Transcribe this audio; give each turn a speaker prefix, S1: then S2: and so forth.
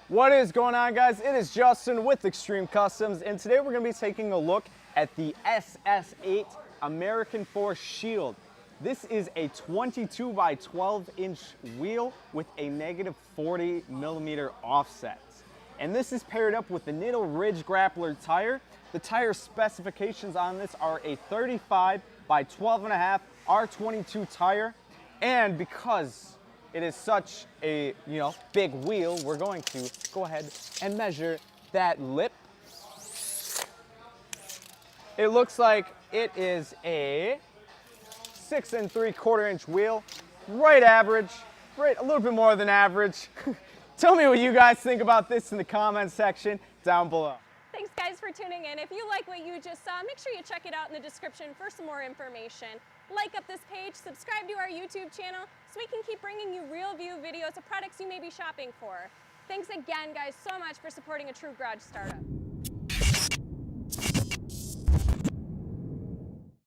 S1: What is going on, guys? It is Justin with Extreme Customs, and today we're going to be taking a look at the SS8 American Force Shield. This is a 22 by 12 inch wheel with a negative 40 millimeter offset. And this is paired up with the Nitto Ridge Grappler tire. The tire specifications on this are a 35 by 12.5 R22 tire. And because it is such a, big wheel, we're going to go ahead and measure that lip. It looks like it is a 6 3/4 inch wheel, right average, right a little bit more than average. Tell me what you guys think about this in the comments section down below.
S2: Thanks guys for tuning in. If you like what you just saw, make sure you check it out in the description for some more information. Like up this page, subscribe to our YouTube channel so we can keep bringing you RealView videos of products you may be shopping for. Thanks again guys so much for supporting a true garage startup.